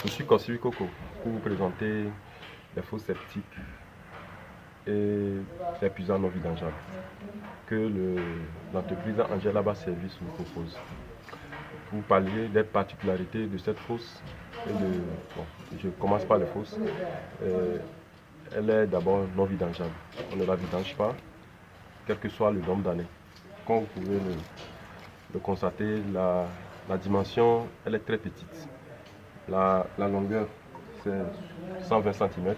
Je suis Kossi Coco pour vous présenter les fosses septiques et les puisants non vidangeables que l'entreprise Angela Bas Service vous propose. Pour parler des particularités de cette fosse, je commence par les fosses. Elle est d'abord non vidangeable. On ne la vidange pas, quel que soit le nombre d'années. Comme vous pouvez le constater, la dimension elle est très petite. La longueur c'est 120 cm,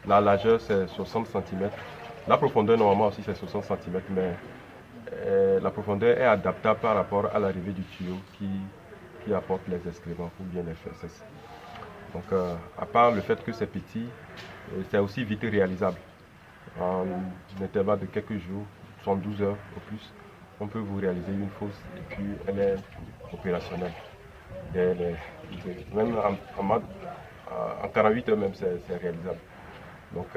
la largeur c'est 60 cm, la profondeur normalement aussi c'est 60 cm, mais la profondeur est adaptable par rapport à l'arrivée du tuyau qui apporte les excréments ou bien les fesses. Donc à part le fait que c'est petit, c'est aussi vite réalisable. En un intervalle de quelques jours, 72 heures au plus, on peut vous réaliser une fosse et puis elle est opérationnelle. Même en 48 heures même c'est réalisable. Donc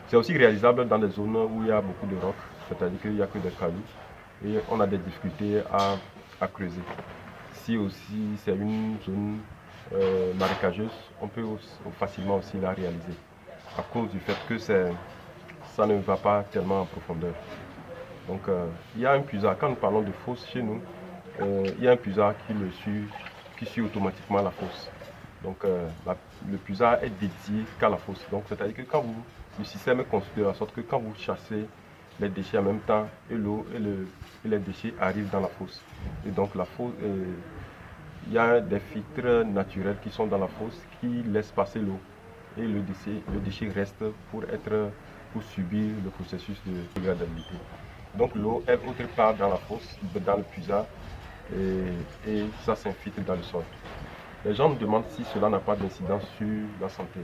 c'est aussi réalisable dans des zones où il y a beaucoup de rocs, c'est-à-dire qu'il n'y a que des cailloux et on a des difficultés à creuser. Si aussi c'est une zone marécageuse, on peut facilement aussi la réaliser à cause du fait que ça ne va pas tellement en profondeur. Donc il y a un puisard, quand nous parlons de fosse chez nous, il y a un puisard qui suit automatiquement la fosse. Donc le puisard est dédié qu'à la fosse. Donc c'est-à-dire que le système est construit de la sorte que quand vous chassez les déchets en même temps, et l'eau et les déchets arrivent dans la fosse. Et donc la fosse, il y a des filtres naturels qui sont dans la fosse qui laissent passer l'eau. Et le déchet reste pour subir le processus de dégradabilité. Donc l'eau est autre part dans la fosse, dans le puisard, et ça s'infiltre dans le sol. Les gens me demandent si cela n'a pas d'incidence sur la santé.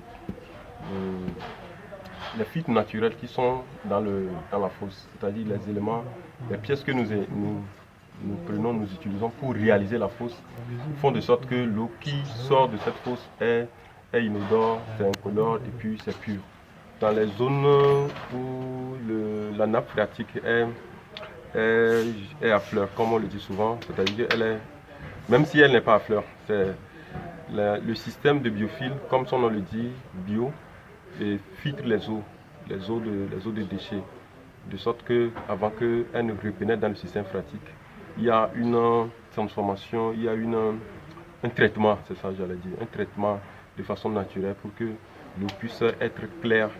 Les filtres naturels qui sont dans la fosse, c'est-à-dire les éléments, les pièces que nous prenons, nous utilisons pour réaliser la fosse, font de sorte que l'eau qui sort de cette fosse est inodore, c'est incolore et puis c'est pur. Dans les zones où la nappe phréatique est à fleur, comme on le dit souvent, c'est-à-dire qu'elle est, même si elle n'est pas à fleur, c'est le système de biofilm, comme son nom le dit, bio, et filtre les eaux de déchets, de sorte que avant qu'elle ne repénètre dans le système phréatique, il y a une transformation, il y a un traitement, c'est ça j'allais dire, un traitement de façon naturelle pour que l'eau puisse être claire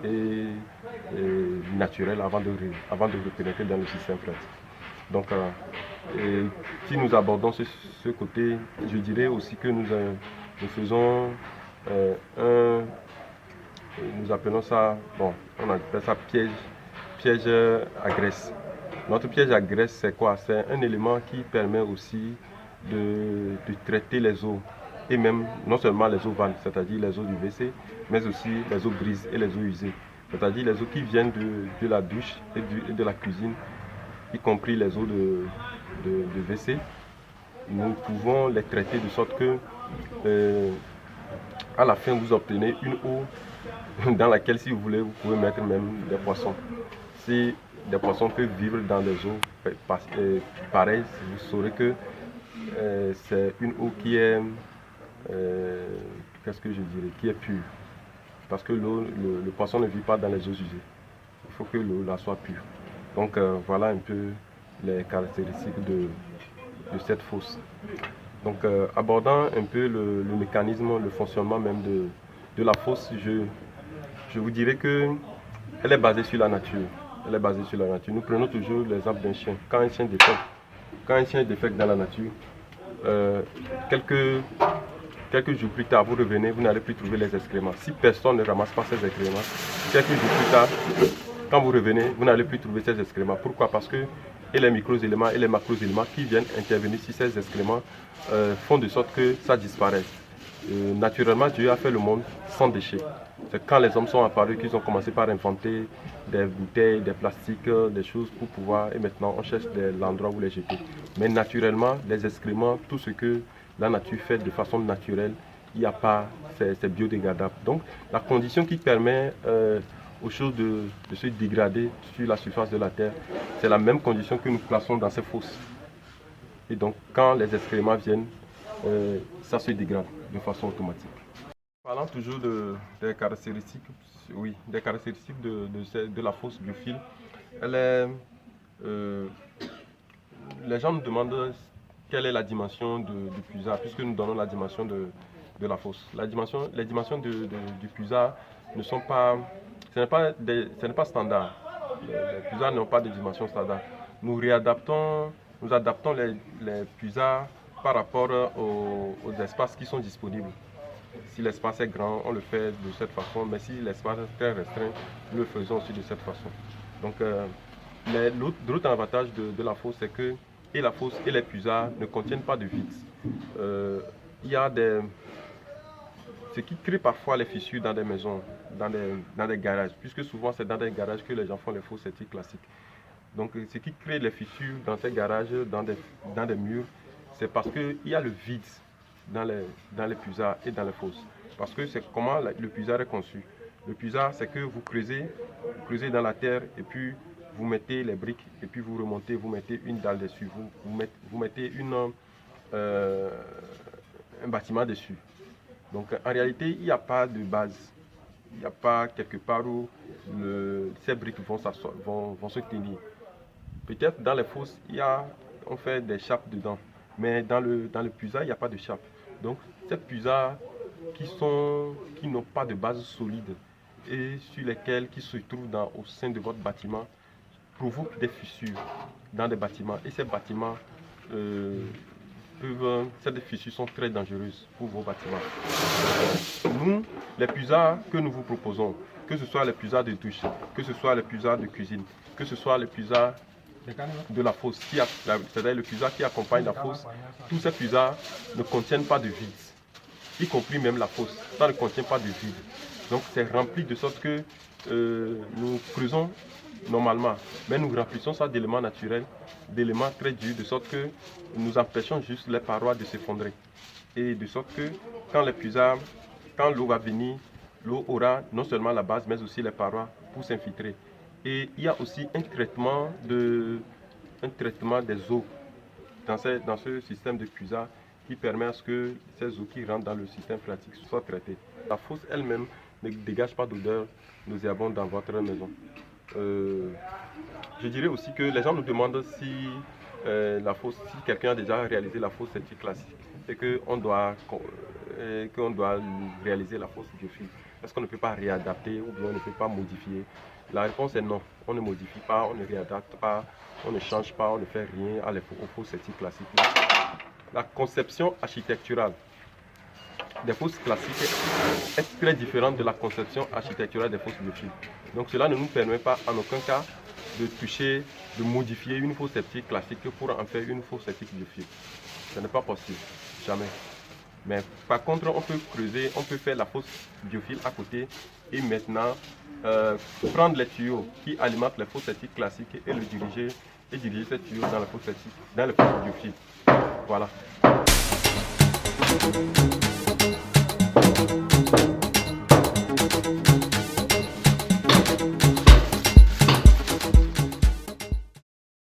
et naturelle avant de repénétrer dans le système phréatique. Donc, si nous abordons ce côté, je dirais aussi que nous faisons nous appelons ça, bon, on appelle ça piège à graisse. Notre piège à graisse, c'est quoi? C'est un élément qui permet aussi de traiter les eaux, et même non seulement les eaux vannes, c'est-à-dire les eaux du WC, mais aussi les eaux grises et les eaux usées, c'est-à-dire les eaux qui viennent de la douche et de la cuisine, y compris les eaux de WC. Nous pouvons les traiter de sorte que à la fin vous obtenez une eau dans laquelle, si vous voulez, vous pouvez mettre même des poissons. Si des poissons peuvent vivre dans les eaux pareil, vous saurez que c'est une eau qui est qu'est-ce que je dirais, qui est pure, parce que le poisson ne vit pas dans les eaux usées. Il faut que l'eau là soit pure. Donc voilà un peu les caractéristiques de cette fosse. Donc abordant un peu le mécanisme, le fonctionnement même de la fosse, je vous dirais que elle est basée sur la nature. Elle est basée sur la nature. Nous prenons toujours l'exemple d'un chien. Quand un chien défecte dans la nature, quelques jours plus tard, vous revenez, vous n'allez plus trouver les excréments. Si personne ne ramasse pas ces excréments, quelques jours plus tard, quand vous revenez, vous n'allez plus trouver ces excréments. Pourquoi? Parce que et les micro-éléments et les macro-éléments qui viennent intervenir sur ces excréments font de sorte que ça disparaisse. Naturellement, Dieu a fait le monde sans déchets. C'est quand les hommes sont apparus qu'ils ont commencé par inventer des bouteilles, des plastiques, des choses pour pouvoir, et maintenant on cherche l'endroit où les jeter. Mais naturellement, les excréments, tout ce que la nature fait de façon naturelle, il n'y a pas, c'est biodégradable. Donc la condition qui permet aux choses de se dégrader sur la surface de la terre, c'est la même condition que nous plaçons dans ces fosses. Et donc quand les excréments viennent, ça se dégrade de façon automatique. Parlant toujours des caractéristiques, oui, des caractéristiques de la fosse biofile, elle est, les gens nous demandent quelle est la dimension du puisard, puisque nous donnons la dimension de la fosse. Les dimensions du puisard ne sont pas, ce n'est pas standard. Les puisards n'ont pas de dimension standard. Nous adaptons les puisards par rapport aux espaces qui sont disponibles. Si l'espace est grand, on le fait de cette façon, mais si l'espace est très restreint, nous le faisons aussi de cette façon. Donc, l'autre avantage de la fosse, c'est que et la fosse et les puisards ne contiennent pas de vide. Il y a ce qui crée parfois les fissures dans des maisons, dans des garages, puisque souvent c'est dans des garages que les gens font les fosses septiques classiques. Donc, ce qui crée les fissures dans ces garages, dans des murs, c'est parce qu'il y a le vide dans les puisards et dans les fosses. Parce que c'est comment le puisard est conçu. Le puisard, c'est que vous creusez dans la terre et puis vous mettez les briques et puis vous remontez, vous mettez une dalle dessus, vous mettez un bâtiment dessus. Donc en réalité, il n'y a pas de base. Il n'y a pas quelque part où ces briques vont se tenir. Peut-être dans les fosses, on fait des chapes dedans. Mais dans le puisard, il n'y a pas de chape. Donc ces puisards qui n'ont pas de base solide et sur lesquels qui se trouvent au sein de votre bâtiment provoquent des fissures dans des bâtiments. Et ces bâtiments ces fissures sont très dangereuses pour vos bâtiments. Nous, les puisards que nous vous proposons, que ce soit les puisards de douche, que ce soit les puisards de cuisine, que ce soit les puisards de la fosse, c'est-à-dire le puisard qui accompagne la fosse, tous ces puisards ne contiennent pas de vide, y compris même la fosse, ça ne contient pas de vide. Donc c'est rempli de sorte que nous creusons normalement, mais nous remplissons ça d'éléments naturels, d'éléments très durs, de sorte que nous empêchons juste les parois de s'effondrer. Et de sorte que quand l'eau va venir, l'eau aura non seulement la base, mais aussi les parois pour s'infiltrer. Et il y a aussi un traitement des eaux dans ce système de puisard qui permet à ce que ces eaux qui rentrent dans le système phréatique soient traitées. La fosse elle-même ne dégage pas d'odeur nauséabonde dans votre maison. Je dirais aussi que les gens nous demandent si quelqu'un a déjà réalisé la fosse septique classique et qu'on doit réaliser la fosse biofile. Est-ce qu'on ne peut pas réadapter ou bien on ne peut pas modifier? La réponse est non. On ne modifie pas, on ne réadapte pas, on ne change pas, on ne fait rien aux fosses septiques classiques. La conception architecturale des fosses classiques est très différente de la conception architecturale des fosses biofiles. Donc cela ne nous permet pas en aucun cas de modifier une fosse septique classique pour en faire une fosse septique biofile. Ce n'est pas possible, jamais. Mais par contre, on peut creuser, on peut faire la fosse biofile à côté et maintenant prendre les tuyaux qui alimentent les fosses septiques classiques et diriger ces tuyaux dans les fosses biophiles. Voilà.